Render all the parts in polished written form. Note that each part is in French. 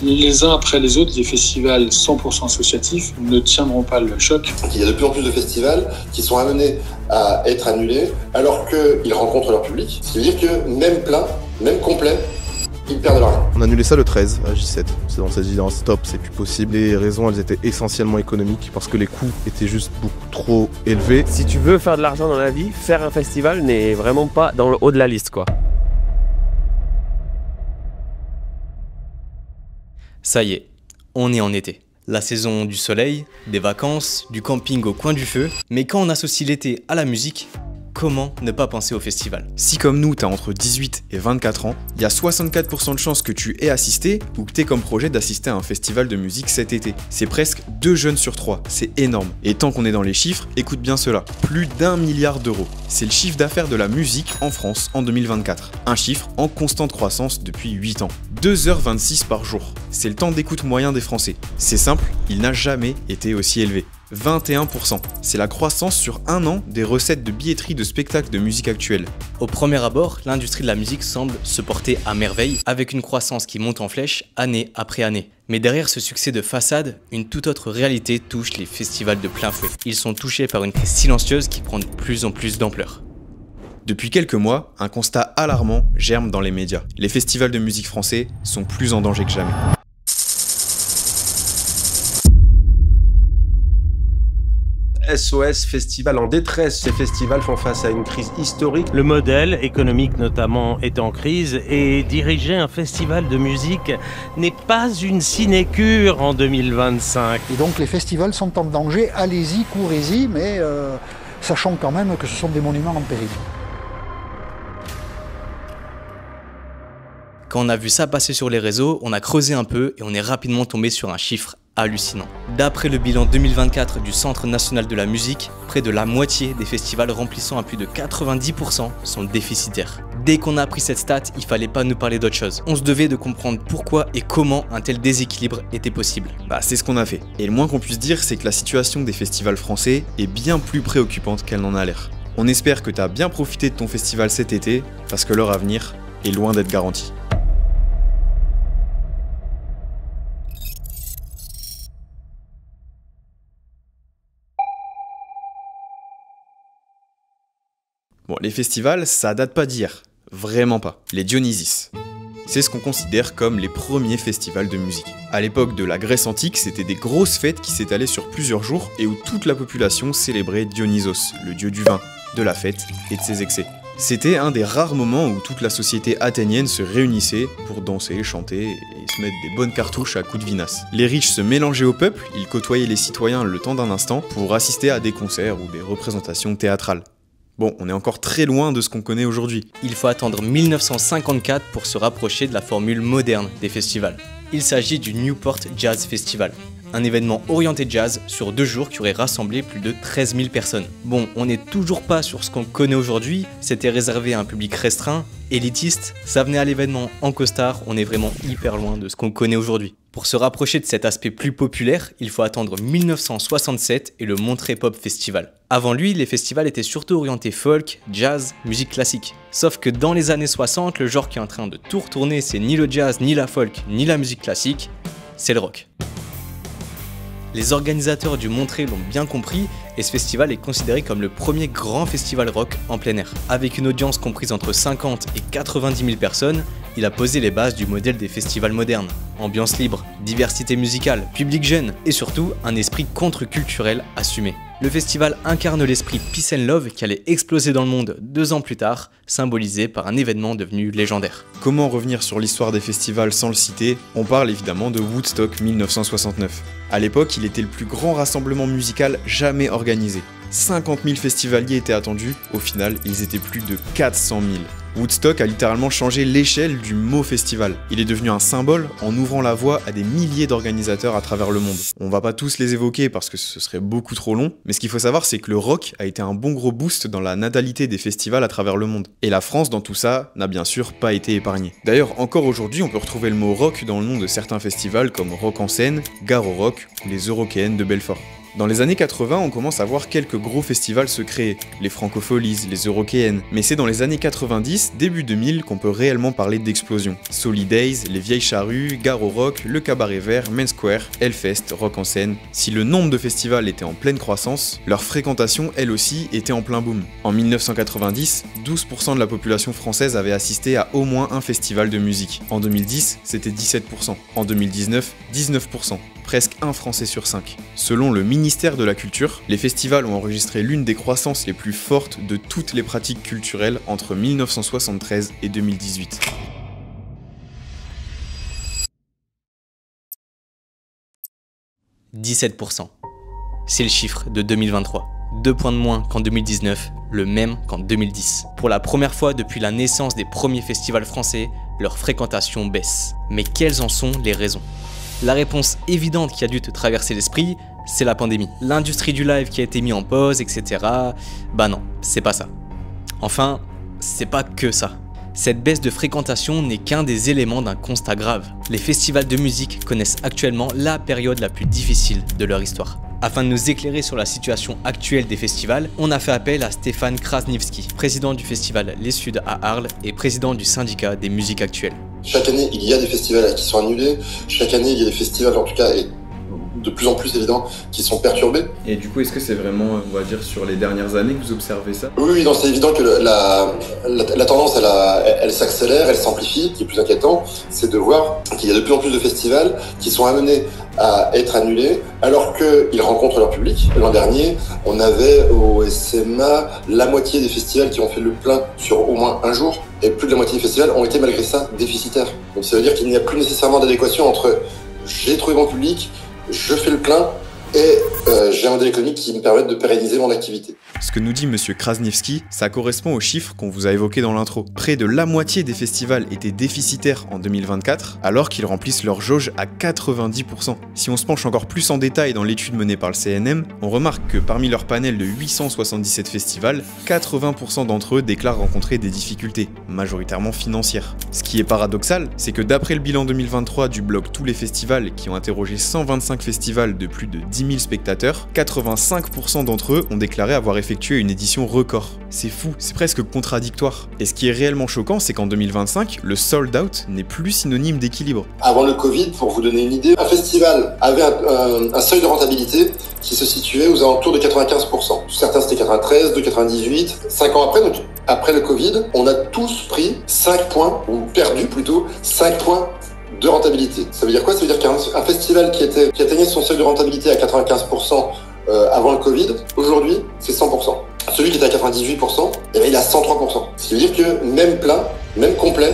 Les uns après les autres, les festivals 100% associatifs ne tiendront pas le choc. Il y a de plus en plus de festivals qui sont amenés à être annulés alors qu'ils rencontrent leur public. Ce qui veut dire que même plein, même complet, ils perdent de l'argent. On a annulé ça le 13 à J7. On s'est dit non, stop, c'est plus possible. Les raisons, elles étaient essentiellement économiques parce que les coûts étaient juste beaucoup trop élevés. Si tu veux faire de l'argent dans la vie, faire un festival n'est vraiment pas dans le haut de la liste, quoi. Ça y est, on est en été. La saison du soleil, des vacances, du camping au coin du feu. Mais quand on associe l'été à la musique, comment ne pas penser au festival? Si comme nous, t'as entre 18 et 24 ans, il y a 64% de chances que tu aies assisté ou que t'aies comme projet d'assister à un festival de musique cet été. C'est presque 2 jeunes sur 3, c'est énorme. Et tant qu'on est dans les chiffres, écoute bien cela, plus d'1 milliard d'euros. C'est le chiffre d'affaires de la musique en France en 2024. Un chiffre en constante croissance depuis 8 ans. 2h26 par jour. C'est le temps d'écoute moyen des Français. C'est simple, il n'a jamais été aussi élevé. 21%. C'est la croissance sur un an des recettes de billetterie de spectacles de musique actuelle. Au premier abord, l'industrie de la musique semble se porter à merveille, avec une croissance qui monte en flèche année après année. Mais derrière ce succès de façade, une toute autre réalité touche les festivals de plein fouet. Ils sont touchés par une crise silencieuse qui prend de plus en plus d'ampleur. Depuis quelques mois, un constat alarmant germe dans les médias. Les festivals de musique français sont plus en danger que jamais. SOS Festival en détresse. Ces festivals font face à une crise historique. Le modèle économique notamment est en crise et diriger un festival de musique n'est pas une sinécure en 2025. Et donc les festivals sont en danger, allez-y, courez-y, mais sachant quand même que ce sont des monuments en péril. Quand on a vu ça passer sur les réseaux, on a creusé un peu et on est rapidement tombé sur un chiffre hallucinant. D'après le bilan 2024 du Centre national de la musique, près de la moitié des festivals remplissant à plus de 90% sont déficitaires. Dès qu'on a appris cette stat, il fallait pas nous parler d'autre chose. On se devait de comprendre pourquoi et comment un tel déséquilibre était possible. C'est ce qu'on a fait. Et le moins qu'on puisse dire, c'est que la situation des festivals français est bien plus préoccupante qu'elle n'en a l'air. On espère que tu as bien profité de ton festival cet été, parce que leur avenir est loin d'être garanti. Bon, les festivals, ça date pas d'hier. Vraiment pas. Les Dionysis. C'est ce qu'on considère comme les premiers festivals de musique. À l'époque de la Grèce antique, c'était des grosses fêtes qui s'étalaient sur plusieurs jours et où toute la population célébrait Dionysos, le dieu du vin, de la fête et de ses excès. C'était un des rares moments où toute la société athénienne se réunissait pour danser, chanter et se mettre des bonnes cartouches à coups de vinasse. Les riches se mélangeaient au peuple, ils côtoyaient les citoyens le temps d'un instant pour assister à des concerts ou des représentations théâtrales. Bon, on est encore très loin de ce qu'on connaît aujourd'hui. Il faut attendre 1954 pour se rapprocher de la formule moderne des festivals. Il s'agit du Newport Jazz Festival, un événement orienté jazz sur 2 jours qui aurait rassemblé plus de 13 000 personnes. Bon, on n'est toujours pas sur ce qu'on connaît aujourd'hui, c'était réservé à un public restreint, élitiste, ça venait à l'événement en costard, on est vraiment hyper loin de ce qu'on connaît aujourd'hui. Pour se rapprocher de cet aspect plus populaire, il faut attendre 1967 et le Monterey Pop Festival. Avant lui, les festivals étaient surtout orientés folk, jazz, musique classique. Sauf que dans les années 60, le genre qui est en train de tout retourner, c'est ni le jazz, ni la folk, ni la musique classique, c'est le rock. Les organisateurs du Monterey l'ont bien compris et ce festival est considéré comme le premier grand festival rock en plein air. Avec une audience comprise entre 50 et 90 000 personnes, il a posé les bases du modèle des festivals modernes. Ambiance libre, diversité musicale, public jeune et surtout un esprit contre-culturel assumé. Le festival incarne l'esprit Peace and Love qui allait exploser dans le monde 2 ans plus tard, symbolisé par un événement devenu légendaire. Comment revenir sur l'histoire des festivals sans le citer? On parle évidemment de Woodstock 1969. À l'époque, il était le plus grand rassemblement musical jamais organisé. 50 000 festivaliers étaient attendus, au final, ils étaient plus de 400 000. Woodstock a littéralement changé l'échelle du mot festival. Il est devenu un symbole en ouvrant la voie à des milliers d'organisateurs à travers le monde. On va pas tous les évoquer parce que ce serait beaucoup trop long, mais ce qu'il faut savoir c'est que le rock a été un bon gros boost dans la natalité des festivals à travers le monde. Et la France dans tout ça n'a bien sûr pas été épargnée. D'ailleurs, encore aujourd'hui, on peut retrouver le mot rock dans le nom de certains festivals comme Rock en Seine, Gare au Rock ou les Eurokéennes de Belfort. Dans les années 80, on commence à voir quelques gros festivals se créer, les Francopholies, les Eurokéennes, mais c'est dans les années 90, début 2000 qu'on peut réellement parler d'explosion. Solidays, les Vieilles Charrues, Garo Rock, le Cabaret Vert, Main Square, Hellfest, Rock en Seine. Si le nombre de festivals était en pleine croissance, leur fréquentation, elle aussi, était en plein boom. En 1990, 12% de la population française avait assisté à au moins un festival de musique. En 2010, c'était 17%. En 2019, 19%. Presque un Français sur 5. Selon le ministère de la Culture, les festivals ont enregistré l'une des croissances les plus fortes de toutes les pratiques culturelles entre 1973 et 2018. « 17%. C'est le chiffre de 2023. 2 points de moins qu'en 2019, le même qu'en 2010. Pour la première fois depuis la naissance des premiers festivals français, leur fréquentation baisse. Mais quelles en sont les raisons ? La réponse évidente qui a dû te traverser l'esprit, c'est la pandémie. L'industrie du live qui a été mise en pause, etc. Bah non, c'est pas ça. Enfin, c'est pas que ça. Cette baisse de fréquentation n'est qu'un des éléments d'un constat grave. Les festivals de musique connaissent actuellement la période la plus difficile de leur histoire. Afin de nous éclairer sur la situation actuelle des festivals, on a fait appel à Stéphane Krasniewski, président du festival Les Suds à Arles et président du syndicat des musiques actuelles. Chaque année, il y a des festivals qui sont annulés. Chaque année, il y a des festivals, en tout cas, et de plus en plus évident, qui sont perturbés. Et du coup, est-ce que c'est vraiment, on va dire, sur les dernières années que vous observez ça ? Oui, non, c'est évident que la tendance, elle s'accélère, elle s'amplifie. Ce qui est plus inquiétant, c'est de voir qu'il y a de plus en plus de festivals qui sont amenés à être annulés alors qu'ils rencontrent leur public. L'an dernier, on avait au SMA la moitié des festivals qui ont fait le plein sur au moins un jour, et plus de la moitié des festivals ont été malgré ça déficitaires. Donc ça veut dire qu'il n'y a plus nécessairement d'adéquation entre j'ai trouvé mon public, je fais le plein et j'ai un modèle économique qui me permet de pérenniser mon activité. Ce que nous dit Monsieur Krasniewski, ça correspond aux chiffres qu'on vous a évoqués dans l'intro. Près de la moitié des festivals étaient déficitaires en 2024, alors qu'ils remplissent leur jauge à 90%. Si on se penche encore plus en détail dans l'étude menée par le CNM, on remarque que parmi leur panel de 877 festivals, 80% d'entre eux déclarent rencontrer des difficultés, majoritairement financières. Ce qui est paradoxal, c'est que d'après le bilan 2023 du blog Tous les festivals, qui ont interrogé 125 festivals de plus de 10 000 spectateurs, 85% d'entre eux ont déclaré avoir effectué une édition record. C'est fou, c'est presque contradictoire. Et ce qui est réellement choquant, c'est qu'en 2025, le sold out n'est plus synonyme d'équilibre. Avant le Covid, pour vous donner une idée, un festival avait un seuil de rentabilité qui se situait aux alentours de 95%. Certains c'était 93, d'autres 98. 5 ans après, donc après le Covid, on a tous pris 5 points, ou perdu plutôt, 5 points de rentabilité. Ça veut dire quoi ? Ça veut dire qu'un festival qui atteignait son seuil de rentabilité à 95% avant le Covid, aujourd'hui, c'est 100%. Celui qui était à 98%, eh bien, il a 103%. Ce qui veut dire que même plein, même complet,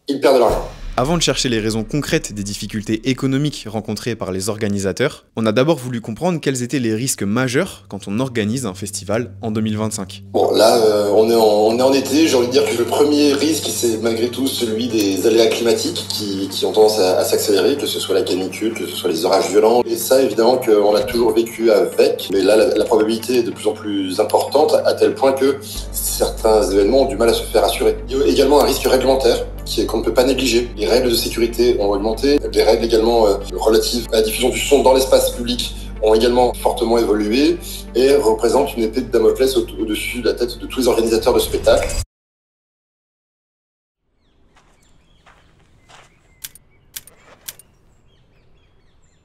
il perd de l'argent. Avant de chercher les raisons concrètes des difficultés économiques rencontrées par les organisateurs, on a d'abord voulu comprendre quels étaient les risques majeurs quand on organise un festival en 2025. Bon, là, on est en été, j'ai envie de dire que le premier risque, c'est malgré tout celui des aléas climatiques qui ont tendance à s'accélérer, que ce soit la canicule, que ce soit les orages violents. Et ça, évidemment, qu'on a toujours vécu avec, mais là, la probabilité est de plus en plus importante, à tel point que certains événements ont du mal à se faire assurer. Il y a également un risque réglementaire qu'on ne peut pas négliger. Les règles de sécurité ont augmenté, les règles également relatives à la diffusion du son dans l'espace public ont également fortement évolué et représentent une épée de Damoclès au-dessus de la tête de tous les organisateurs de spectacles.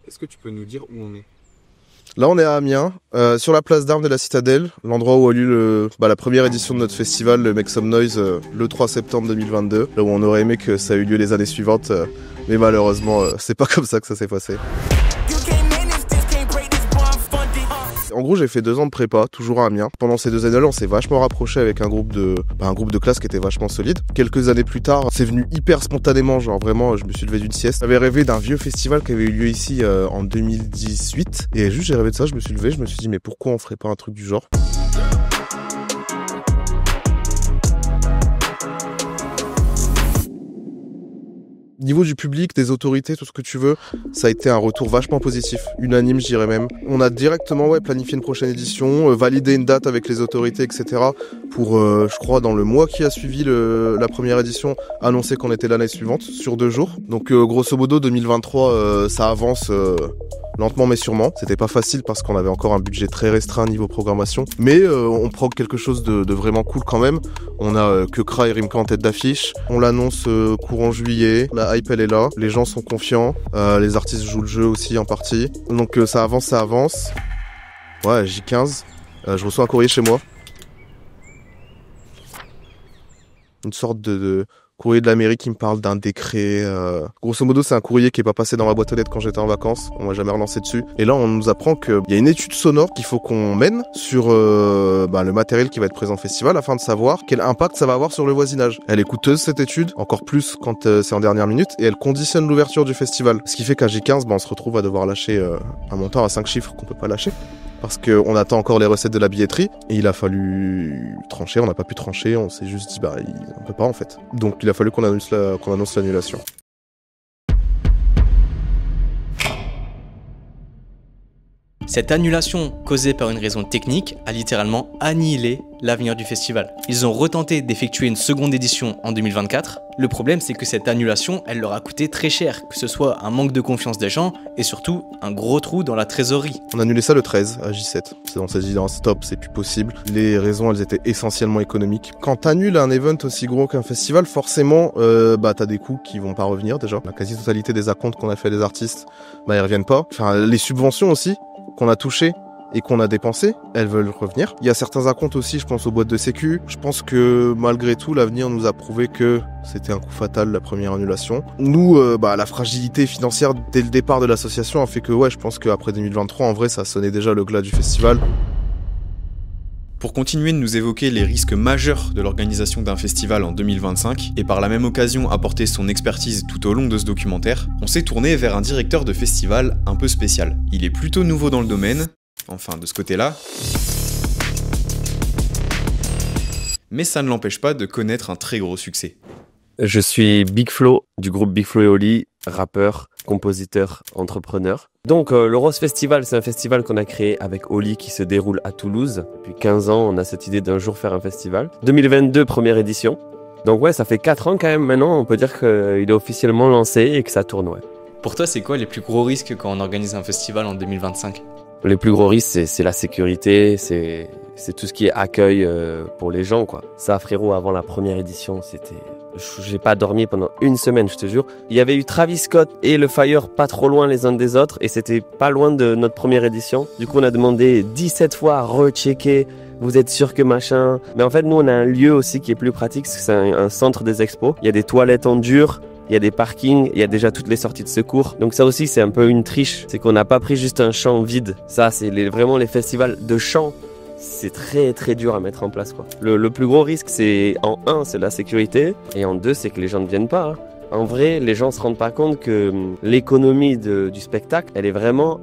Est-ce que tu peux nous dire où on est ? Là, on est à Amiens, sur la place d'armes de la Citadelle, l'endroit où a lieu la première édition de notre festival, le Make Some Noise, le 3 septembre 2022. Là où on aurait aimé que ça ait eu lieu les années suivantes, mais malheureusement, c'est pas comme ça que ça s'est passé. En gros, j'ai fait 2 ans de prépa, toujours à Amiens. Pendant ces 2 années-là, on s'est vachement rapproché avec un groupe de classe qui était vachement solide. Quelques années plus tard, c'est venu hyper spontanément, genre vraiment, je me suis levé d'une sieste. J'avais rêvé d'un vieux festival qui avait eu lieu ici en 2018. Et juste, j'ai rêvé de ça, je me suis levé, je me suis dit, mais pourquoi on ferait pas un truc du genre ? Niveau du public, des autorités, tout ce que tu veux, ça a été un retour vachement positif, unanime je dirais même. On a directement planifié une prochaine édition, validé une date avec les autorités, etc. Pour, je crois, dans le mois qui a suivi la première édition, annoncer qu'on était l'année suivante, sur 2 jours. Donc grosso modo, 2023, ça avance lentement mais sûrement. C'était pas facile parce qu'on avait encore un budget très restreint niveau programmation, mais on prog quelque chose de vraiment cool quand même. On a Kekra et Rimka en tête d'affiche. On l'annonce courant juillet. La hype elle est là. Les gens sont confiants. Les artistes jouent le jeu aussi en partie. Donc ça avance. Ouais, J15. Je reçois un courrier chez moi. Une sorte de courrier de la mairie qui me parle d'un décret. Grosso modo, c'est un courrier qui est pas passé dans ma boîte aux lettres quand j'étais en vacances. On m'a jamais relancé dessus. Et là, on nous apprend qu'il y a une étude sonore qu'il faut qu'on mène sur le matériel qui va être présent au festival afin de savoir quel impact ça va avoir sur le voisinage. Elle est coûteuse cette étude, encore plus quand c'est en dernière minute, et elle conditionne l'ouverture du festival. Ce qui fait qu'à J15, on se retrouve à devoir lâcher un montant à 5 chiffres qu'on peut pas lâcher. Parce qu'on attend encore les recettes de la billetterie et il a fallu trancher, on n'a pas pu trancher, on s'est juste dit on peut pas en fait. Donc il a fallu qu'on annonce l'annulation. Cette annulation, causée par une raison technique, a littéralement annihilé l'avenir du festival. Ils ont retenté d'effectuer une seconde édition en 2024. Le problème, c'est que cette annulation, elle leur a coûté très cher, que ce soit un manque de confiance des gens et surtout un gros trou dans la trésorerie. On a annulé ça le 13 à J7. On s'est dit stop, c'est plus possible. Les raisons, elles étaient essentiellement économiques. Quand t'annules un event aussi gros qu'un festival, forcément, t'as des coûts qui vont pas revenir déjà. La quasi-totalité des acomptes qu'on a fait des artistes, ils reviennent pas. Enfin, les subventions aussi qu'on a touchées et qu'on a dépensé, elles veulent revenir. Il y a certains acomptes aussi, je pense aux boîtes de sécu. Je pense que malgré tout, l'avenir nous a prouvé que c'était un coup fatal, la première annulation. Nous, la fragilité financière dès le départ de l'association a fait que, je pense qu'après 2023, en vrai, ça sonnait déjà le glas du festival. Pour continuer de nous évoquer les risques majeurs de l'organisation d'un festival en 2025, et par la même occasion apporter son expertise tout au long de ce documentaire, on s'est tourné vers un directeur de festival un peu spécial. Il est plutôt nouveau dans le domaine, enfin de ce côté-là, mais ça ne l'empêche pas de connaître un très gros succès. Je suis Big Flo du groupe Big Flo et Oli, rappeur, compositeur, entrepreneur. Donc le Rose Festival, c'est un festival qu'on a créé avec Oli qui se déroule à Toulouse. Depuis 15 ans, on a cette idée d'un jour faire un festival. 2022, première édition. Donc ça fait 4 ans quand même maintenant, on peut dire qu'il est officiellement lancé et que ça tourne, Pour toi, c'est quoi les plus gros risques quand on organise un festival en 2025 ? Les plus gros risques, c'est la sécurité, c'est tout ce qui est accueil pour les gens, Ça, frérot, avant la première édition, j'ai pas dormi pendant une semaine, je te jure. Il y avait eu Travis Scott et le Fire pas trop loin les uns des autres et c'était pas loin de notre première édition. Du coup, on a demandé 17 fois à rechecker. Vous êtes sûr que machin. Mais en fait, nous, on a un lieu aussi qui est plus pratique, c'est un centre des expos. Il y a des toilettes en dur. Il y a des parkings, il y a déjà toutes les sorties de secours. Donc ça aussi, c'est un peu une triche. C'est qu'on n'a pas pris juste un champ vide. Ça, c'est vraiment les festivals de champs. C'est très très dur à mettre en place, Le plus gros risque, c'est en 1, c'est la sécurité. Et en 2, c'est que les gens ne viennent pas. En vrai, les gens se rendent pas compte que l'économie du spectacle, elle est vraiment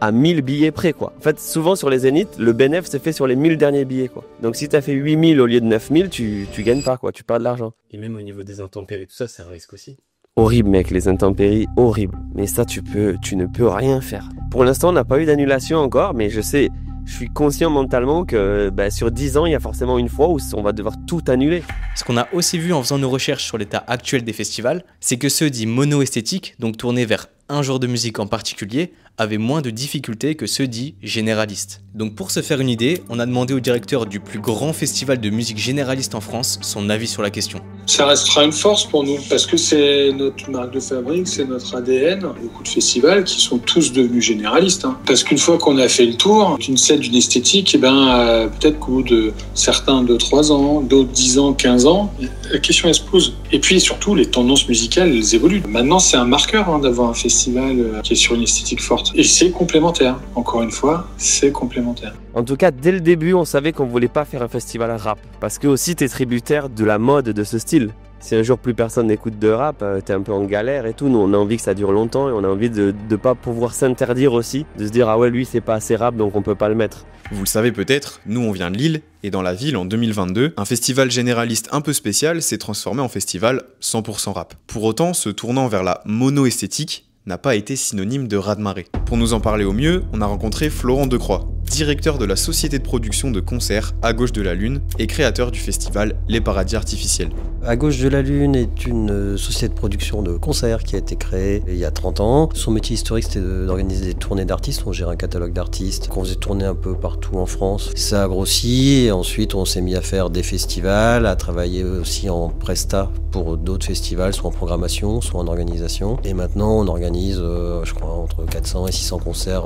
à 1000 billets près, En fait, souvent sur les zéniths, le bénéfice se fait sur les 1000 derniers billets, Donc si t'as fait 8000 au lieu de 9000, tu gagnes pas, tu perds de l'argent. Et même au niveau des intempéries, tout ça, c'est un risque aussi. Horrible, mec, les intempéries, horrible. Mais ça, tu ne peux rien faire. Pour l'instant, on n'a pas eu d'annulation encore, mais je suis conscient mentalement que sur 10 ans, il y a forcément une fois où on va devoir tout annuler. Ce qu'on a aussi vu en faisant nos recherches sur l'état actuel des festivals, c'est que ceux dits mono-esthétiques, donc tournés vers un genre de musique en particulier, avaient moins de difficultés que ceux dits généralistes. Donc pour se faire une idée, on a demandé au directeur du plus grand festival de musique généraliste en France son avis sur la question. Ça restera une force pour nous, parce que c'est notre marque de fabrique, c'est notre ADN. Beaucoup de festivals qui sont tous devenus généralistes. Parce qu'une fois qu'on a fait le tour d'une scène, d'une esthétique, peut-être qu'au bout de certains 2-3 ans, d'autres 10 ans, 15 ans, la question elle se pose. Et puis surtout, les tendances musicales, elles évoluent. Maintenant, c'est un marqueur d'avoir un festival qui est sur une esthétique forte. Et c'est complémentaire. Encore une fois, c'est complémentaire. En tout cas, dès le début, on savait qu'on voulait pas faire un festival rap. Parce que aussi, t'es tributaire de la mode de ce style. Si un jour plus personne n'écoute de rap, t'es un peu en galère et tout. Nous, on a envie que ça dure longtemps et on a envie de pas pouvoir s'interdire aussi. De se dire, lui, c'est pas assez rap, donc on peut pas le mettre. Vous le savez peut-être, nous on vient de Lille, et dans la ville en 2022, un festival généraliste un peu spécial s'est transformé en festival 100% rap. Pour autant, se tournant vers la mono-esthétique n'a pas été synonyme de raz-de-marée. Pour nous en parler au mieux, on a rencontré Florent Decroix. directeur de la société de production de concerts À Gauche de la Lune et créateur du festival Les Paradis Artificiels. À Gauche de la Lune est une société de production de concerts qui a été créée il y a 30 ans. Son métier historique, c'était d'organiser des tournées d'artistes. On gère un catalogue d'artistes qu'on faisait tourner un peu partout en France. Ça a grossi et ensuite on s'est mis à faire des festivals, à travailler aussi en presta pour d'autres festivals, soit en programmation, soit en organisation. Et maintenant, on organise, je crois, entre 400 et 600 concerts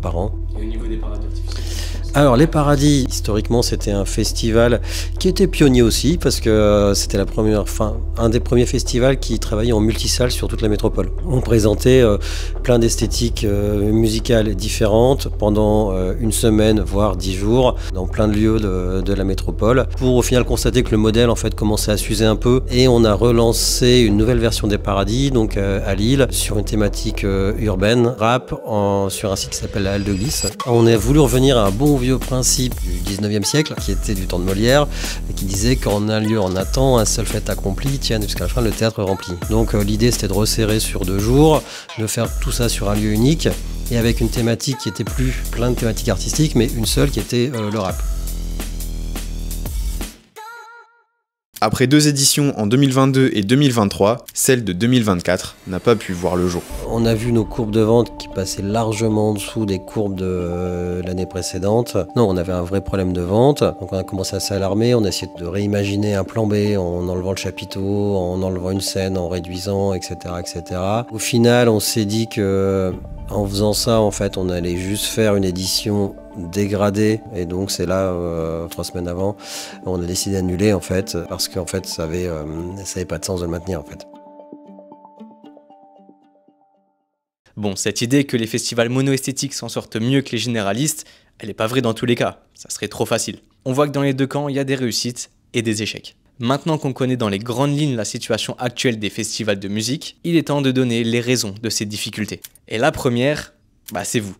par an. Et au niveau des paradis artificiels ? Alors les Paradis, historiquement c'était un festival qui était pionnier aussi parce que c'était un des premiers festivals qui travaillait en multisalle sur toute la métropole. On présentait plein d'esthétiques musicales différentes pendant une semaine voire 10 jours dans plein de lieux de la métropole pour au final constater que le modèle en fait commençait à s'user un peu et on a relancé une nouvelle version des Paradis donc à Lille sur une thématique urbaine, rap sur un site qui s'appelle la Halle de Glisse. On a voulu revenir à un bon vieux principe du 19e siècle, qui était du temps de Molière, et qui disait qu'en un lieu en attend, un seul fait accompli, tienne jusqu'à la fin le théâtre rempli. Donc l'idée c'était de resserrer sur 2 jours, de faire tout ça sur un lieu unique, et avec une thématique qui était plus plein de thématiques artistiques, mais une seule qui était le rap. Après 2 éditions en 2022 et 2023, celle de 2024 n'a pas pu voir le jour. On a vu nos courbes de vente qui passaient largement en dessous des courbes de l'année précédente. Non, on avait un vrai problème de vente, donc on a commencé à s'alarmer, on a essayé de réimaginer un plan B en enlevant le chapiteau, en enlevant une scène, en réduisant, etc. etc. Au final, on s'est dit que en faisant ça, en fait, on allait juste faire une édition dégradée et donc c'est là 3 semaines avant on a décidé d'annuler en fait parce qu'en fait ça avait pas de sens de le maintenir en fait. Bon, cette idée que les festivals mono-esthétiques s'en sortent mieux que les généralistes, elle n'est pas vraie dans tous les cas, ça serait trop facile. On voit que dans les 2 camps, il y a des réussites et des échecs. Maintenant qu'on connaît dans les grandes lignes la situation actuelle des festivals de musique, il est temps de donner les raisons de ces difficultés. Et la première, c'est vous,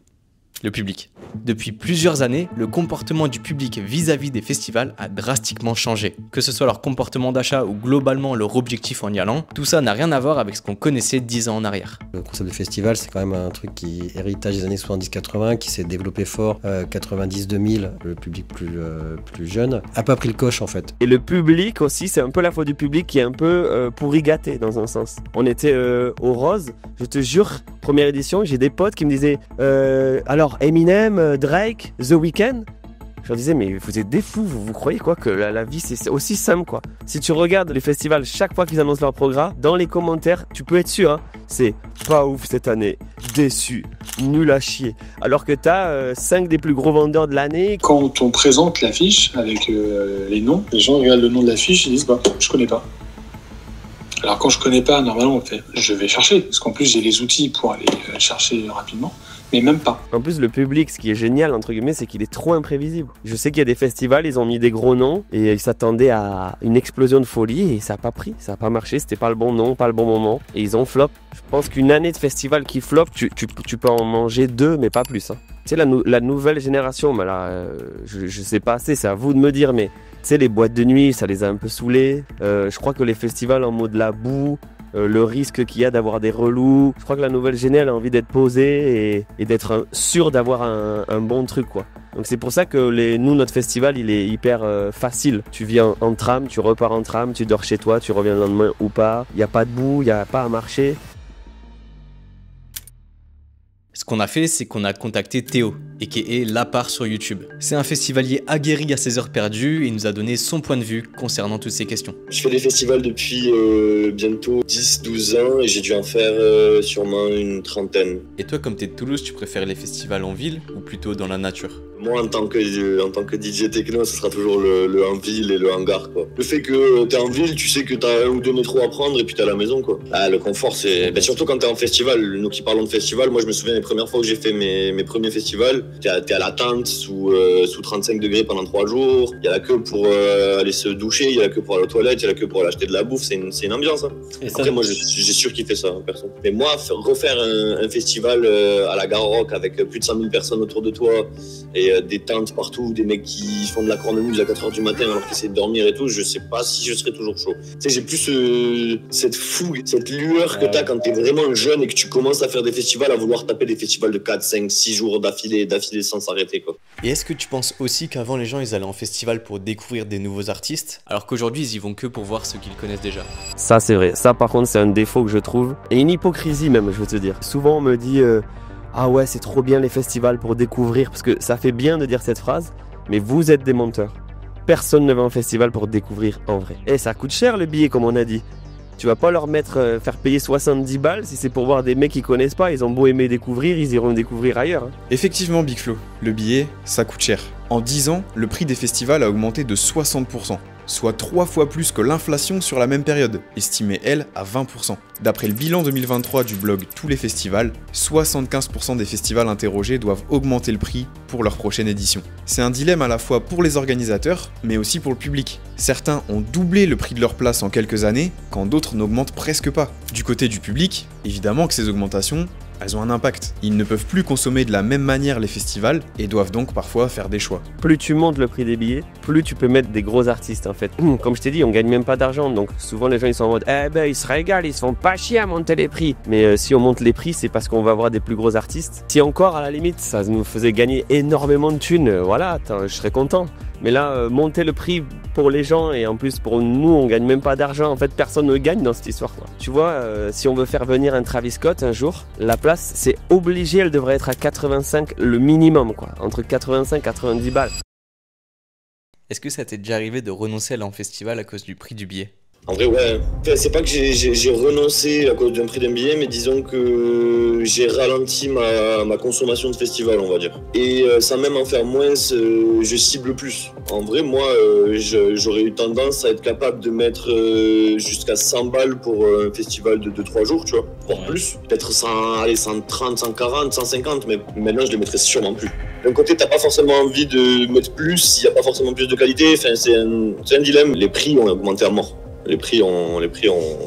le public. Depuis plusieurs années, le comportement du public vis-à-vis des festivals a drastiquement changé. Que ce soit leur comportement d'achat ou globalement leur objectif en y allant, tout ça n'a rien à voir avec ce qu'on connaissait 10 ans en arrière. Le concept de festival, c'est quand même un truc qui héritage des années 70-80, qui s'est développé fort 90-2000, le public plus jeune, a pas pris le coche en fait. Et le public aussi, c'est un peu la faute du public qui est un peu pourri gâté dans un sens. On était au Rose, je te jure, première édition, j'ai des potes qui me disaient alors Eminem, Drake, The Weeknd. Je leur disais mais vous êtes des fous, vous croyez quoi que la vie c'est aussi simple quoi. Si tu regardes les festivals chaque fois qu'ils annoncent leur programme, dans les commentaires tu peux être sûr hein, c'est pas ouf cette année, déçu, nul à chier. Alors que t'as 5 des plus gros vendeurs de l'année. Quand on présente l'affiche avec les noms, les gens regardent le nom de l'affiche et disent je connais pas. Alors quand je connais pas, normalement je vais chercher, parce qu'en plus j'ai les outils pour aller chercher rapidement. Mais même pas. En plus, le public, ce qui est génial, entre guillemets, c'est qu'il est trop imprévisible. Je sais qu'il y a des festivals, ils ont mis des gros noms et ils s'attendaient à une explosion de folie et ça n'a pas pris, ça n'a pas marché, c'était pas le bon nom, pas le bon moment et ils ont flop. Je pense qu'une année de festival qui flop, tu peux en manger 2, mais pas plus. Hein. Tu sais, la nouvelle génération, mais là, je sais pas assez, c'est à vous de me dire, mais tu sais, les boîtes de nuit, ça les a un peu saoulés. Je crois que les festivals en mode la boue, le risque qu'il y a d'avoir des relous. Je crois que la nouvelle géné elle a envie d'être posée et d'être sûr d'avoir un bon truc quoi. Donc c'est pour ça que notre festival il est hyper facile. Tu viens en tram, tu repars en tram, tu dors chez toi, tu reviens le lendemain ou pas. Il n'y a pas de boue, il n'y a pas à marcher. Ce qu'on a fait, c'est qu'on a contacté Théo, a.k.a. Lapart sur YouTube. C'est un festivalier aguerri à ses heures perdues et il nous a donné son point de vue concernant toutes ces questions. Je fais des festivals depuis bientôt 10-12 ans et j'ai dû en faire sûrement une trentaine. Et toi, comme t'es de Toulouse, tu préfères les festivals en ville ou plutôt dans la nature ? Moi, en tant que DJ techno, ce sera toujours le en ville et le hangar, quoi. Le fait que t'es en ville, tu sais que t'as 1 ou 2 métros à prendre et puis t'es à la maison, quoi. Ah, le confort, c'est... surtout quand t'es en festival. Nous qui parlons de festival, moi, je me souviens des premières fois que j'ai fait mes premiers festivals. T'es à la tente sous 35 degrés pendant 3 jours. Il y a la queue pour aller se doucher, il y a la queue pour aller aux toilettes, il y a la queue pour aller acheter de la bouffe. C'est une ambiance, hein. Après, moi, j'ai surkiffé ça, perso. Mais moi, refaire un festival à la Gare Rock avec plus de 100 000 personnes autour de toi et des tentes partout, des mecs qui font de la cornemuse à 4h du matin alors qu'ils essaient de dormir et tout, je sais pas si je serais toujours chaud. Tu sais, j'ai plus cette fougue, cette lueur que t'as quand t'es vraiment jeune et que tu commences à faire des festivals, à vouloir taper des festivals de 4, 5, 6 jours d'affilée sans s'arrêter, quoi. Et est-ce que tu penses aussi qu'avant les gens ils allaient en festival pour découvrir des nouveaux artistes, alors qu'aujourd'hui ils y vont que pour voir ceux qu'ils connaissent déjà? Ça c'est vrai, ça par contre c'est un défaut que je trouve, et une hypocrisie même je veux te dire. Souvent on me dit ah ouais c'est trop bien les festivals pour découvrir, parce que ça fait bien de dire cette phrase, mais vous êtes des menteurs. Personne ne va en festival pour découvrir en vrai. Et ça coûte cher le billet comme on a dit. Tu vas pas leur faire payer 70 balles si c'est pour voir des mecs qu'ils connaissent pas. Ils ont beau aimer découvrir, ils iront découvrir ailleurs. Hein. Effectivement, Big Flo, le billet, ça coûte cher. En 10 ans, le prix des festivals a augmenté de 60%, soit 3 fois plus que l'inflation sur la même période, estimée elle à 20%. D'après le bilan 2023 du blog Tous les festivals, 75% des festivals interrogés doivent augmenter le prix pour leur prochaine édition. C'est un dilemme à la fois pour les organisateurs, mais aussi pour le public. Certains ont doublé le prix de leur place en quelques années, quand d'autres n'augmentent presque pas. Du côté du public, évidemment que ces augmentations, elles ont un impact. Ils ne peuvent plus consommer de la même manière les festivals et doivent donc parfois faire des choix. Plus tu montes le prix des billets, plus tu peux mettre des gros artistes en fait. Comme je t'ai dit, on gagne même pas d'argent, donc souvent les gens ils sont en mode eh ben ils se régalent, ils se font pas chier à monter les prix. Mais si on monte les prix, c'est parce qu'on va avoir des plus gros artistes. Si encore à la limite ça nous faisait gagner énormément de thunes, voilà, je serais content. Mais là, monter le prix pour les gens et en plus pour nous, on gagne même pas d'argent. En fait, personne ne gagne dans cette histoire, quoi. Tu vois, si on veut faire venir un Travis Scott un jour, la place, c'est obligé, elle devrait être à 85 le minimum, quoi. Entre 85 et 90 balles. Est-ce que ça t'est déjà arrivé de renoncer à aller en festival à cause du prix du billet? En vrai, ouais. C'est pas que j'ai renoncé à cause d'un prix d'un billet, mais disons que j'ai ralenti ma consommation de festival, on va dire. Et sans même en faire moins, je cible plus. En vrai, moi, j'aurais eu tendance à être capable de mettre jusqu'à 100 balles pour un festival de 2-3 jours, tu vois. Voire plus. Peut-être 130, 140, 150, mais maintenant, je les mettrais sûrement plus. D'un côté, t'as pas forcément envie de mettre plus, s'il n'y a pas forcément plus de qualité. Enfin, c'est un dilemme. Les prix ont augmenté à mort. Les prix ont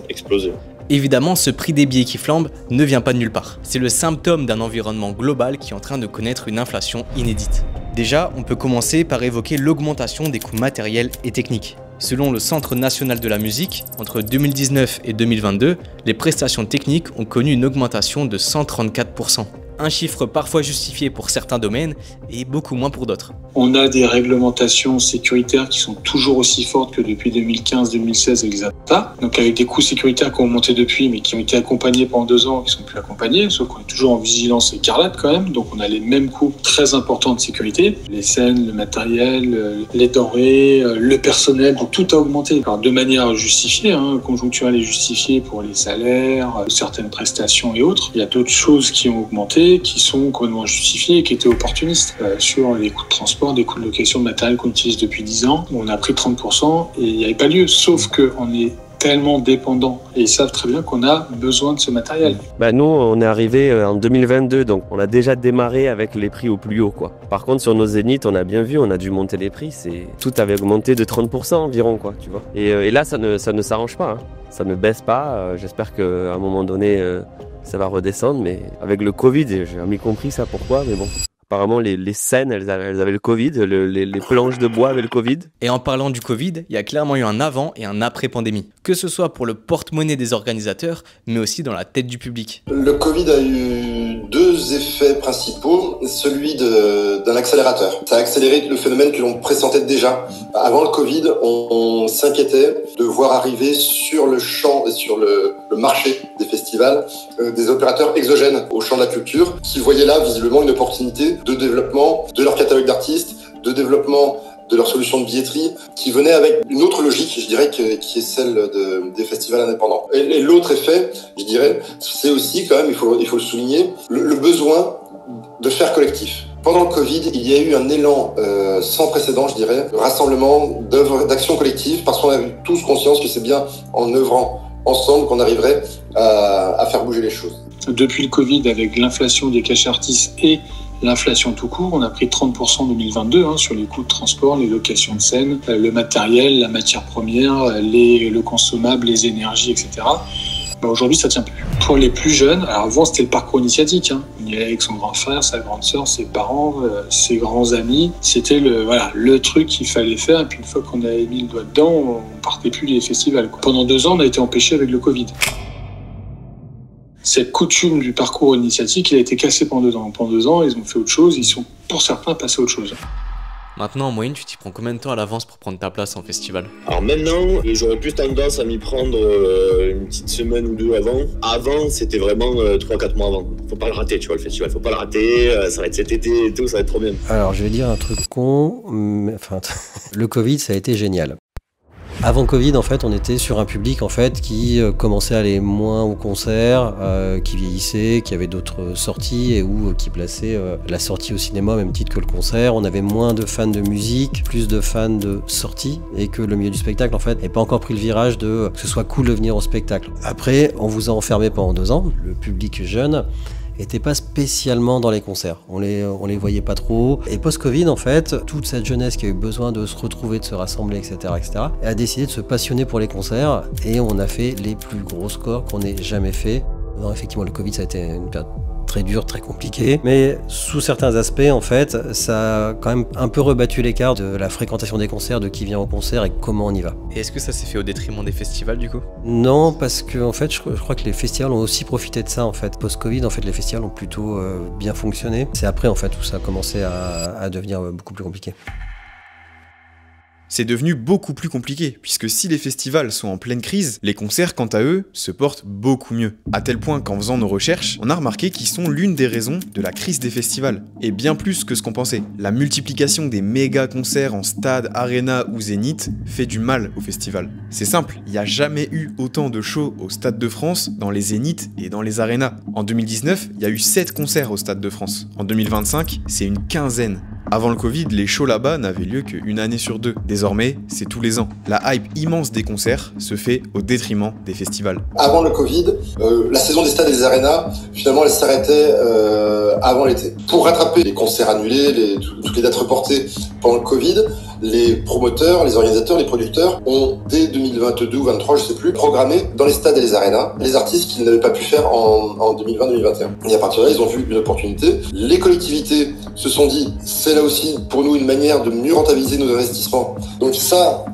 explosé. Évidemment, ce prix des billets qui flambe ne vient pas de nulle part. C'est le symptôme d'un environnement global qui est en train de connaître une inflation inédite. Déjà, on peut commencer par évoquer l'augmentation des coûts matériels et techniques. Selon le Centre national de la musique, entre 2019 et 2022, les prestations techniques ont connu une augmentation de 134%. Un chiffre parfois justifié pour certains domaines et beaucoup moins pour d'autres. On a des réglementations sécuritaires qui sont toujours aussi fortes que depuis 2015-2016 avec les attentats. Donc avec des coûts sécuritaires qui ont monté depuis, mais qui ont été accompagnés pendant 2 ans, qui ne sont plus accompagnés, sauf qu'on est toujours en vigilance écarlate quand même. Donc on a les mêmes coûts très importants de sécurité. Les scènes, le matériel, les denrées, le personnel, donc tout a augmenté. Alors de manière justifiée, conjoncturelle et justifiée pour les salaires, certaines prestations et autres. Il y a d'autres choses qui ont augmenté, qui sont complètement justifiées et qui étaient opportunistes. Sur les coûts de transport, des coûts de location de matériel qu'on utilise depuis 10 ans, on a pris 30% et il n'y avait pas lieu, sauf qu'on est tellement dépendant et ils savent très bien qu'on a besoin de ce matériel. Nous, on est arrivé en 2022, donc on a déjà démarré avec les prix au plus haut, quoi. Par contre, sur nos zéniths, on a bien vu, on a dû monter les prix, tout avait augmenté de 30% environ, quoi, tu vois. Et là, ça ne s'arrange pas, hein. Ça ne baisse pas. J'espère qu'à un moment donné, ça va redescendre, mais avec le Covid, j'ai jamais compris ça, pourquoi, mais bon. Apparemment, les scènes, elles avaient le Covid, les planches de bois avaient le Covid. Et en parlant du Covid, il y a clairement eu un avant et un après pandémie. Que ce soit pour le porte-monnaie des organisateurs, mais aussi dans la tête du public. Le Covid a eu 2 effets principaux. Celui d'un accélérateur. Ça a accéléré le phénomène que l'on pressentait déjà. Avant le Covid, on s'inquiétait de voir arriver sur le champ et sur le marché des festivals des opérateurs exogènes au champ de la culture qui voyaient là visiblement une opportunité de développement de leur catalogue d'artistes, de développement de leur solution de billetterie, qui venait avec une autre logique, je dirais, qui est celle des festivals indépendants. Et l'autre effet, je dirais, c'est aussi quand même, il faut le souligner, le besoin de faire collectif. Pendant le Covid, il y a eu un élan sans précédent, je dirais, de rassemblement, d'actions collectives, parce qu'on avait tous conscience que c'est bien en œuvrant ensemble qu'on arriverait à faire bouger les choses. Depuis le Covid, avec l'inflation des cachets artistes et l'inflation tout court, on a pris 30% en 2022 sur les coûts de transport, les locations de scène, le matériel, la matière première, le consommable, les énergies, etc. Aujourd'hui, ça tient plus. Pour les plus jeunes, alors avant, c'était le parcours initiatique. On y allait avec son grand frère, sa grande sœur, ses parents, ses grands amis. C'était le truc qu'il fallait faire. Et puis une fois qu'on avait mis le doigt dedans, on partait plus des festivals. Pendant 2 ans, on a été empêchés avec le Covid. Cette coutume du parcours initiatique, il a été cassé pendant 2 ans. Pendant 2 ans, ils ont fait autre chose, ils sont pour certains passés à autre chose. Maintenant, en moyenne, tu t'y prends combien de temps à l'avance pour prendre ta place en festival? Alors maintenant, j'aurais plus tendance à m'y prendre une petite semaine ou 2 avant. Avant, c'était vraiment 3-4 mois avant. Faut pas le rater, tu vois, le festival. Faut pas le rater, ça va être cet été et tout, ça va être trop bien. Alors, je vais dire un truc con, mais enfin, le Covid, ça a été génial. Avant Covid, en fait, on était sur un public en fait qui commençait à aller moins au concert, qui vieillissait, qui avait d'autres sorties et où qui plaçait la sortie au cinéma au même titre que le concert. On avait moins de fans de musique, plus de fans de sorties et que le milieu du spectacle en fait n'ait pas encore pris le virage de que ce soit cool de venir au spectacle. Après, on vous a enfermé pendant 2 ans. Le public jeune n'étaient pas spécialement dans les concerts. On les voyait pas trop. Et post-Covid, en fait, toute cette jeunesse qui a eu besoin de se retrouver, de se rassembler, etc., a décidé de se passionner pour les concerts. Et on a fait les plus gros scores qu'on ait jamais fait. Non, effectivement, le Covid, ça a été une période très dur, très compliqué. Mais sous certains aspects, en fait, ça a quand même un peu rebattu l'écart de la fréquentation des concerts, de qui vient au concert et comment on y va. Et est-ce que ça s'est fait au détriment des festivals du coup? Non, parce que en fait, je crois que les festivals ont aussi profité de ça. En fait, post-Covid, en fait, les festivals ont plutôt bien fonctionné. C'est après, en fait, où ça a commencé à devenir beaucoup plus compliqué. C'est devenu beaucoup plus compliqué, puisque si les festivals sont en pleine crise, les concerts, quant à eux, se portent beaucoup mieux. À tel point qu'en faisant nos recherches, on a remarqué qu'ils sont l'une des raisons de la crise des festivals. Et bien plus que ce qu'on pensait. La multiplication des méga concerts en stade, arena ou zénith fait du mal aux festivals. C'est simple, il n'y a jamais eu autant de shows au Stade de France, dans les zéniths et dans les arénas. En 2019, il y a eu 7 concerts au Stade de France. En 2025, c'est une quinzaine. Avant le Covid, les shows là-bas n'avaient lieu qu'une année sur 2. Désormais, c'est tous les ans. La hype immense des concerts se fait au détriment des festivals. Avant le Covid, la saison des stades et des arénas, finalement, elle s'arrêtait avant l'été. Pour rattraper les concerts annulés, toutes les dates reportées pendant le Covid, les promoteurs, les organisateurs, les producteurs ont, dès 2022 ou 2023, je sais plus, programmé dans les stades et les arénas les artistes qu'ils n'avaient pas pu faire en 2020-2021. Et à partir de là, ils ont vu une opportunité. Les collectivités se sont dit, c'est là aussi pour nous une manière de mieux rentabiliser nos investissements. Donc ça,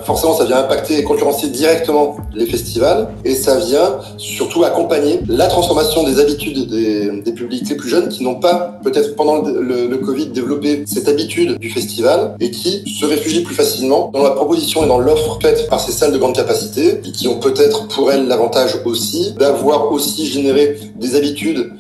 forcément, ça vient impacter et concurrencer directement les festivals et ça vient surtout accompagner la transformation des habitudes des publics les plus jeunes qui n'ont pas, peut-être pendant le Covid, développé cette habitude du festival et qui se réfugient plus facilement dans la proposition et dans l'offre faite par ces salles de grande capacité et qui ont peut-être pour elles l'avantage aussi d'avoir aussi généré des habitudes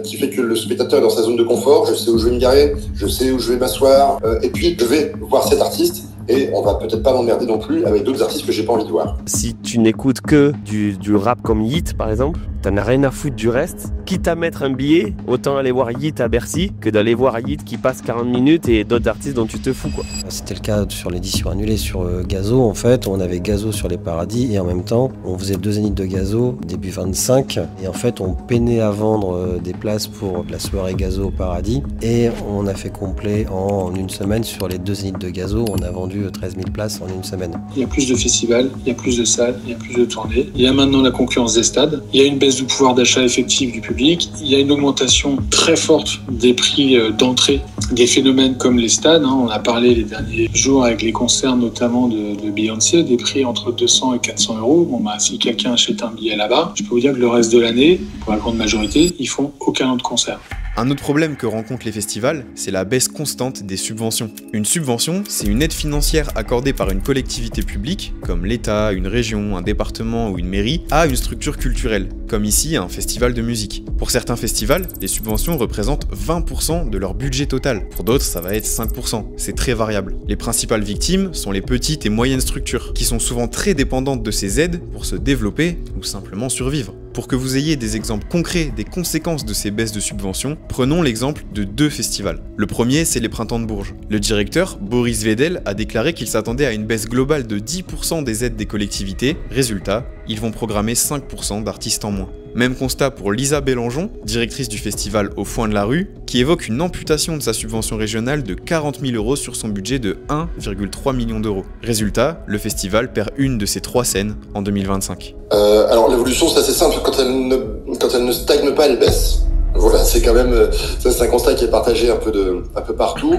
qui fait que le spectateur est dans sa zone de confort, je sais où je vais me garer, je sais où je vais m'asseoir, et puis je vais voir cet artiste, et on va peut-être pas m'emmerder non plus avec d'autres artistes que j'ai pas envie de voir. Si tu n'écoutes que du rap comme Yeat par exemple, t'en as rien à foutre du reste. Quitte à mettre un billet, autant aller voir Yeat à Bercy que d'aller voir Yeat qui passe 40 minutes et d'autres artistes dont tu te fous quoi. C'était le cas sur l'édition annulée sur Gazo en fait, on avait Gazo sur les Paradis et en même temps on faisait 2 zéniths de Gazo début 25 et en fait on peinait à vendre des places pour la soirée Gazo au Paradis et on a fait complet en une semaine sur les 2 zéniths de Gazo, on a vendu 13 000 places en une semaine. Il y a plus de festivals, il y a plus de salles, il y a plus de tournées. Il y a maintenant la concurrence des stades. Il y a une baisse du pouvoir d'achat effectif du public. Il y a une augmentation très forte des prix d'entrée. Des phénomènes comme les stades. On a parlé les derniers jours avec les concerts notamment de Beyoncé, des prix entre 200 et 400 euros. Bon, si quelqu'un achète un billet là-bas, je peux vous dire que le reste de l'année, pour la grande majorité, ils font aucun autre concert. Un autre problème que rencontrent les festivals, c'est la baisse constante des subventions. Une subvention, c'est une aide financière accordée par une collectivité publique, comme l'État, une région, un département ou une mairie, à une structure culturelle, comme ici un festival de musique. Pour certains festivals, les subventions représentent 20% de leur budget total. Pour d'autres, ça va être 5%. C'est très variable. Les principales victimes sont les petites et moyennes structures, qui sont souvent très dépendantes de ces aides pour se développer ou simplement survivre. Pour que vous ayez des exemples concrets des conséquences de ces baisses de subventions, prenons l'exemple de 2 festivals. Le premier, c'est les Printemps de Bourges. Le directeur, Boris Vedel, a déclaré qu'il s'attendait à une baisse globale de 10% des aides des collectivités. Résultat, ils vont programmer 5% d'artistes en moins. Même constat pour Lisa Bélangeon, directrice du festival Au Foin de la Rue, qui évoque une amputation de sa subvention régionale de 40 000 euros sur son budget de 1,3 million d'euros. Résultat, le festival perd une de ses 3 scènes en 2025. Alors l'évolution c'est assez simple, quand elle ne stagne pas, elle baisse. Voilà, c'est quand même, ça c'est un constat qui est partagé un peu partout.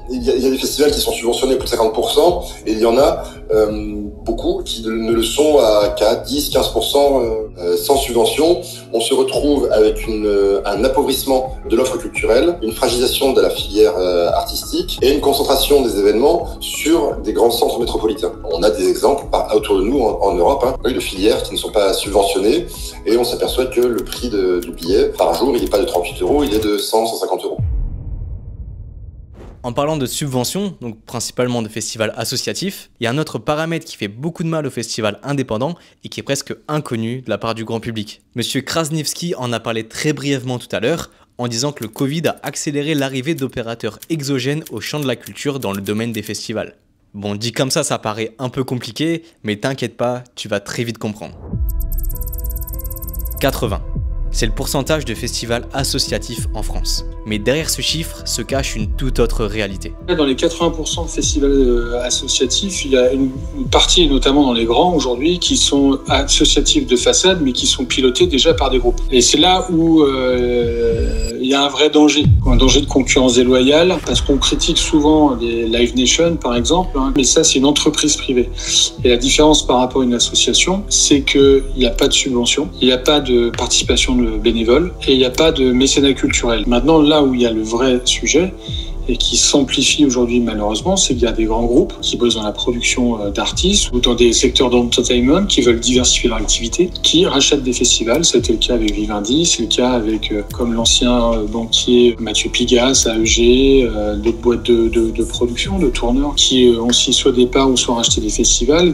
Il y a des festivals qui sont subventionnés plus de 50%, et il y en a beaucoup qui ne le sont à 4, 10, 15% sans subvention. On se retrouve avec un appauvrissement de l'offre culturelle, une fragilisation de la filière artistique et une concentration des événements sur des grands centres métropolitains. On a des exemples autour de nous en Europe de filières qui ne sont pas subventionnées et on s'aperçoit que le prix du billet par jour, il n'est pas de 38 €, il est de 100, 150 €. En parlant de subventions, donc principalement de festivals associatifs, il y a un autre paramètre qui fait beaucoup de mal aux festivals indépendants et qui est presque inconnu de la part du grand public. Monsieur Krasniewski en a parlé très brièvement tout à l'heure en disant que le Covid a accéléré l'arrivée d'opérateurs exogènes au champ de la culture dans le domaine des festivals. Bon, dit comme ça paraît un peu compliqué, mais t'inquiète pas, tu vas très vite comprendre. 80. C'est le pourcentage de festivals associatifs en France. Mais derrière ce chiffre se cache une toute autre réalité. Dans les 80% de festivals associatifs, il y a une partie, notamment dans les grands aujourd'hui, qui sont associatifs de façade, mais qui sont pilotés déjà par des groupes. Et c'est là où il y a un vrai danger de concurrence déloyale, parce qu'on critique souvent les Live Nation, par exemple, mais ça, c'est une entreprise privée. Et la différence par rapport à une association, c'est qu'il n'y a pas de subvention, il n'y a pas de participation de bénévoles et il n'y a pas de mécénat culturel. Maintenant, là où il y a le vrai sujet, et qui s'amplifie aujourd'hui malheureusement, c'est qu'il y a des grands groupes qui bossent dans la production d'artistes ou dans des secteurs d'entertainment qui veulent diversifier leur activité, qui rachètent des festivals. C'était le cas avec Vivendi, c'est le cas avec comme l'ancien banquier Mathieu Pigasse, AEG, d'autres boîtes de production, de tourneurs qui ont aussi soit des parts ou soit racheté des festivals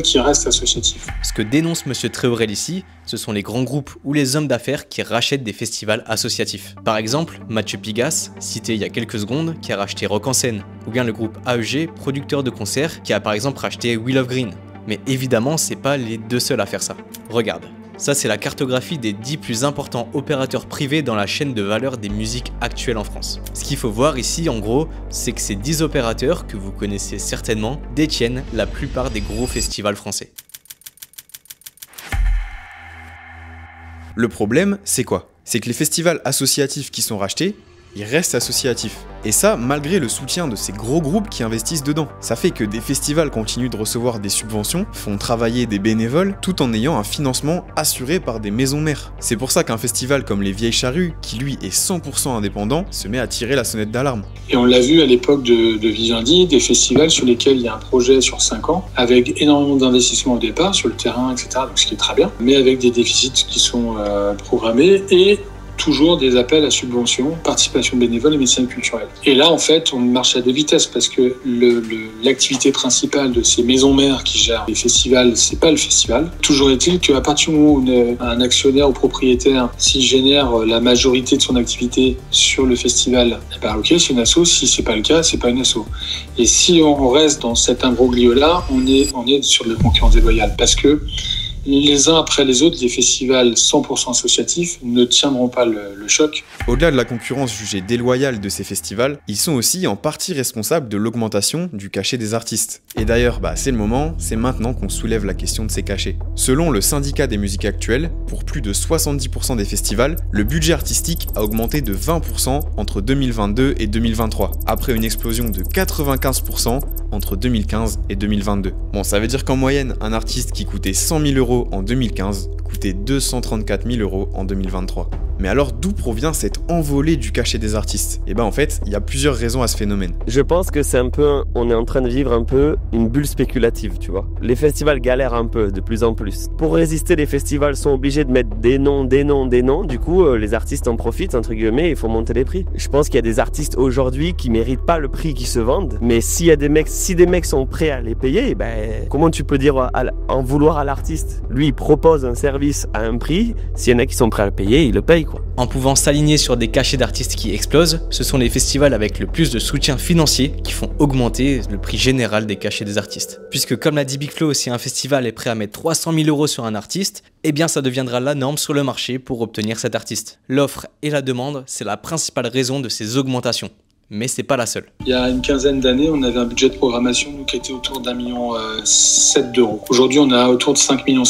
qui restent associatifs. Ce que dénonce Monsieur Tréorel ici, ce sont les grands groupes ou les hommes d'affaires qui rachètent des festivals associatifs. Par exemple, Mathieu Pigasse, cité il y a quelques secondes, qui a racheté Rock en Scène, ou bien le groupe AEG, producteur de concerts, qui a par exemple racheté Wheel of Green. Mais évidemment, c'est pas les deux seuls à faire ça. Regarde, ça c'est la cartographie des 10 plus importants opérateurs privés dans la chaîne de valeur des musiques actuelles en France. Ce qu'il faut voir ici, en gros, c'est que ces 10 opérateurs, que vous connaissez certainement, détiennent la plupart des gros festivals français. Le problème, c'est quoi? C'est que les festivals associatifs qui sont rachetés, ils restent associatifs. Et ça, malgré le soutien de ces gros groupes qui investissent dedans. Ça fait que des festivals continuent de recevoir des subventions, font travailler des bénévoles, tout en ayant un financement assuré par des maisons mères. C'est pour ça qu'un festival comme les Vieilles Charrues, qui lui est 100% indépendant, se met à tirer la sonnette d'alarme. Et on l'a vu à l'époque de Vivendi, des festivals sur lesquels il y a un projet sur 5 ans, avec énormément d'investissements au départ, sur le terrain, etc., donc ce qui est très bien, mais avec des déficits qui sont programmés, et toujours des appels à subventions, participation bénévole et mécénat culturel. Et là, en fait, on marche à deux vitesses parce que l'activité principale de ces maisons mères qui gèrent les festivals, c'est pas le festival. Toujours est-il qu'à partir du moment où un actionnaire ou propriétaire s'y génère la majorité de son activité sur le festival, ok, c'est une asso. Si c'est pas le cas, c'est pas une asso. Et si on reste dans cet imbroglio-là, on est sur de la concurrence déloyale parce que les uns après les autres, les festivals 100% associatifs ne tiendront pas le choc. Au-delà de la concurrence jugée déloyale de ces festivals, ils sont aussi en partie responsables de l'augmentation du cachet des artistes. Et d'ailleurs, c'est le moment, c'est maintenant qu'on soulève la question de ces cachets. Selon le syndicat des musiques actuelles, pour plus de 70% des festivals, le budget artistique a augmenté de 20% entre 2022 et 2023, après une explosion de 95% entre 2015 et 2022. Bon, ça veut dire qu'en moyenne, un artiste qui coûtait 100 000 € en 2015 coûtait 234 000 € en 2023. Mais alors d'où provient cette envolée du cachet des artistes? En fait, il y a plusieurs raisons à ce phénomène. Je pense que c'est on est en train de vivre un peu une bulle spéculative, tu vois. Les festivals galèrent un peu, de plus en plus. Pour résister, les festivals sont obligés de mettre des noms. Du coup, les artistes en profitent, entre guillemets, il faut monter les prix. Je pense qu'il y a des artistes aujourd'hui qui méritent pas le prix qu'ils se vendent, mais si des mecs sont prêts à les payer, comment tu peux dire en vouloir à l'artiste? Lui, il propose un service à un prix, s'il y en a qui sont prêts à le payer, il le paye, quoi. En pouvant s'aligner sur des cachets d'artistes qui explosent, ce sont les festivals avec le plus de soutien financier qui font augmenter le prix général des cachets des artistes. Puisque comme l'a dit Big Flo, si un festival est prêt à mettre 300 000 € sur un artiste, ça deviendra la norme sur le marché pour obtenir cet artiste. L'offre et la demande, c'est la principale raison de ces augmentations. Mais c'est pas la seule. Il y a une quinzaine d'années, on avait un budget de programmation qui était autour d'1,7 million d'euros. Aujourd'hui, on est autour de 5,5 millions.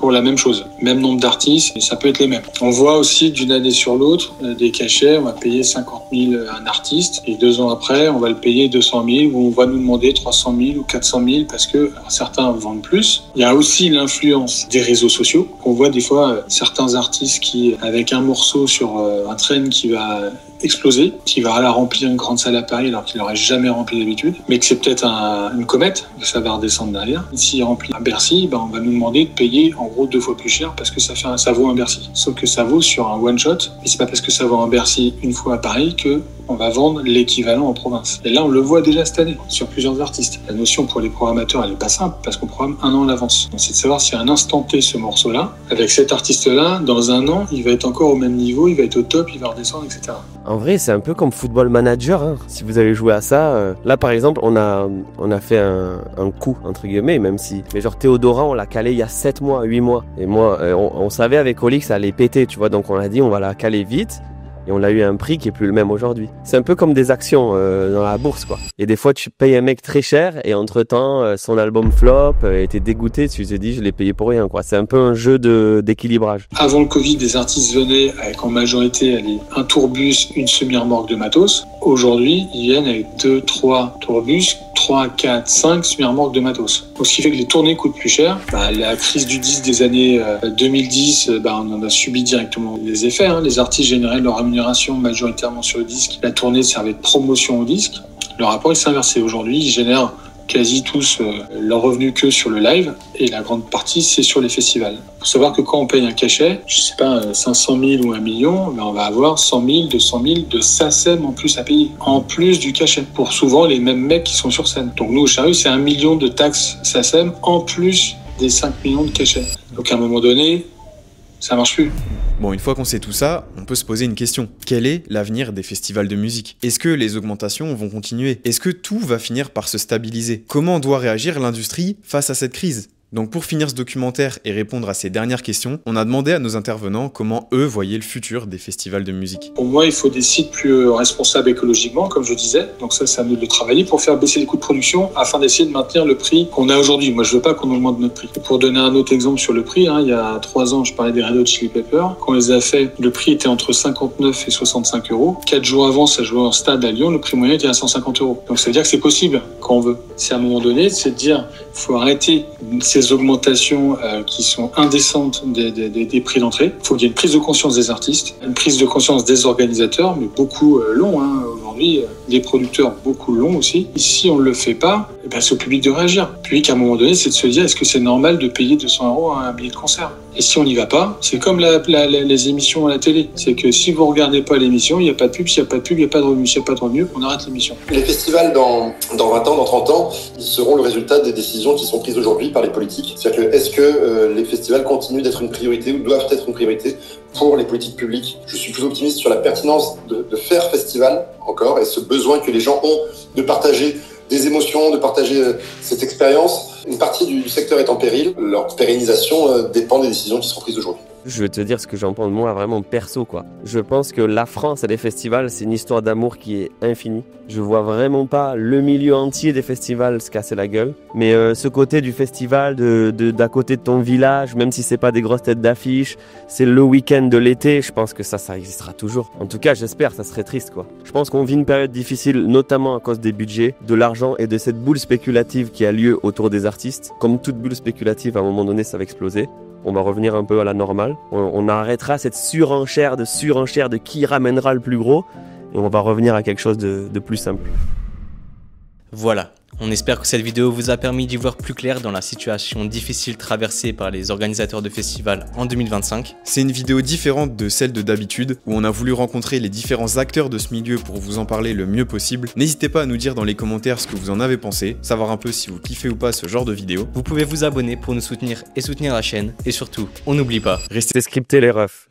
pour la même chose. Même nombre d'artistes, et ça peut être les mêmes. On voit aussi d'une année sur l'autre des cachets, on va payer 50 000 un artiste et 2 ans après, on va le payer 200 000 ou on va nous demander 300 000 ou 400 000 parce que certains vendent plus. Il y a aussi l'influence des réseaux sociaux. On voit des fois certains artistes qui, avec un morceau sur un trend qui va exploser, qui va aller remplir une grande salle à Paris alors qu'il n'aurait jamais rempli d'habitude, mais que c'est peut-être une comète, ça va redescendre derrière. S'il remplit un Bercy, on va nous demander de payer en gros 2 fois plus cher parce que ça vaut un Bercy. Sauf que ça vaut sur un one shot, et c'est pas parce que ça vaut un Bercy une fois à Paris que on va vendre l'équivalent en province. Et là, on le voit déjà cette année sur plusieurs artistes. La notion pour les programmateurs, elle est pas simple parce qu'on programme 1 an à l'avance. Donc, c'est de savoir si à un instant T, ce morceau-là, avec cet artiste-là, dans 1 an, il va être encore au même niveau, il va être au top, il va redescendre, etc. En vrai, c'est un peu comme Football Manager, hein. Si vous avez joué à ça, là par exemple, on a fait un coup, entre guillemets, même si... Mais genre Théodora, on l'a calé il y a 7 mois, 8 mois. Et moi, on savait avec Oli que ça allait péter, tu vois, donc on a dit on va la caler vite. Et on a eu un prix qui est plus le même aujourd'hui. C'est un peu comme des actions dans la bourse, quoi. Et des fois, tu payes un mec très cher et entre-temps, son album flop et t'es dégoûté. Tu te dis, je l'ai payé pour rien, quoi. C'est un peu un jeu d'équilibrage. Avant le Covid, des artistes venaient avec en majorité un tourbus, une semi-remorque de matos. Aujourd'hui, ils viennent avec 2, 3 tourbus, 3, 4, 5 semi-remorques de matos. Donc, ce qui fait que les tournées coûtent plus cher. La crise du disque des années 2010, on en a subi directement les effets. Les artistes généraient leur rémunération majoritairement sur le disque. La tournée servait de promotion au disque. Le rapport il s'est inversé. Aujourd'hui, ils génèrent quasi tous leurs revenus que sur le live et la grande partie c'est sur les festivals. Il faut savoir que quand on paye un cachet, je sais pas 500 000 ou 1 million, on va avoir 100 000, 200 000 de SACEM en plus à payer, en plus du cachet, pour souvent les mêmes mecs qui sont sur scène. Donc nous au Charrue c'est 1 million de taxes SACEM en plus des 5 millions de cachets. Donc à un moment donné, ça marche plus. Bon, une fois qu'on sait tout ça, on peut se poser une question. Quel est l'avenir des festivals de musique? Est-ce que les augmentations vont continuer? Est-ce que tout va finir par se stabiliser? Comment doit réagir l'industrie face à cette crise? Donc pour finir ce documentaire et répondre à ces dernières questions, on a demandé à nos intervenants comment eux voyaient le futur des festivals de musique. Pour moi, il faut des sites plus responsables écologiquement, comme je disais. Donc ça, c'est à nous de le travailler pour faire baisser les coûts de production afin d'essayer de maintenir le prix qu'on a aujourd'hui. Moi, je veux pas qu'on augmente notre prix. Et pour donner un autre exemple sur le prix, il y a 3 ans, je parlais des Red Hot Chili Peppers. Quand on les a fait, le prix était entre 59 et 65 euros. 4 jours avant, ça jouait en stade à Lyon, le prix moyen était à 150 euros. Donc ça veut dire que c'est possible quand on veut. C'est à un moment donné, c'est de dire, il faut arrêter ces augmentations qui sont indécentes des prix d'entrée. Il faut qu'il y ait une prise de conscience des artistes, une prise de conscience des organisateurs, mais beaucoup l'ont. Aujourd'hui, les producteurs, beaucoup l'ont aussi. Et si on ne le fait pas, c'est au public de réagir. Le public, à un moment donné, c'est de se dire, est-ce que c'est normal de payer 200 euros à un billet de concert? Et si on n'y va pas, c'est comme les émissions à la télé. C'est que si vous ne regardez pas l'émission, il n'y a pas de pub. S'il n'y a pas de pub, il n'y a pas de revenu. S'il n'y a pas de revenu, on arrête l'émission. Les festivals, dans 20 ans, dans 30 ans, ils seront le résultat des décisions qui sont prises aujourd'hui par les politiques. C'est-à-dire que, est-ce que les festivals continuent d'être une priorité ou doivent être une priorité pour les politiques publiques? Je suis plus optimiste sur la pertinence de faire festival encore et ce besoin que les gens ont de partager des émotions, de partager cette expérience. Une partie du secteur est en péril. Leur pérennisation dépend des décisions qui seront prises aujourd'hui. Je vais te dire ce que j'en pense moi vraiment perso, quoi. Je pense que la France et les festivals, c'est une histoire d'amour qui est infinie. Je vois vraiment pas le milieu entier des festivals se casser la gueule. Mais ce côté du festival, d'à côté de ton village, même si c'est pas des grosses têtes d'affiche, c'est le week-end de l'été, je pense que ça existera toujours. En tout cas, j'espère, ça serait triste, quoi. Je pense qu'on vit une période difficile, notamment à cause des budgets, de l'argent et de cette boule spéculative qui a lieu autour des artistes. Comme toute bulle spéculative, à un moment donné, ça va exploser. On va revenir un peu à la normale. On arrêtera cette surenchère de qui ramènera le plus gros. Et on va revenir à quelque chose de plus simple. Voilà, on espère que cette vidéo vous a permis d'y voir plus clair dans la situation difficile traversée par les organisateurs de festivals en 2025. C'est une vidéo différente de celle de d'habitude, où on a voulu rencontrer les différents acteurs de ce milieu pour vous en parler le mieux possible. N'hésitez pas à nous dire dans les commentaires ce que vous en avez pensé, savoir un peu si vous kiffez ou pas ce genre de vidéo. Vous pouvez vous abonner pour nous soutenir et soutenir la chaîne. Et surtout, on n'oublie pas, restez scriptés les refs.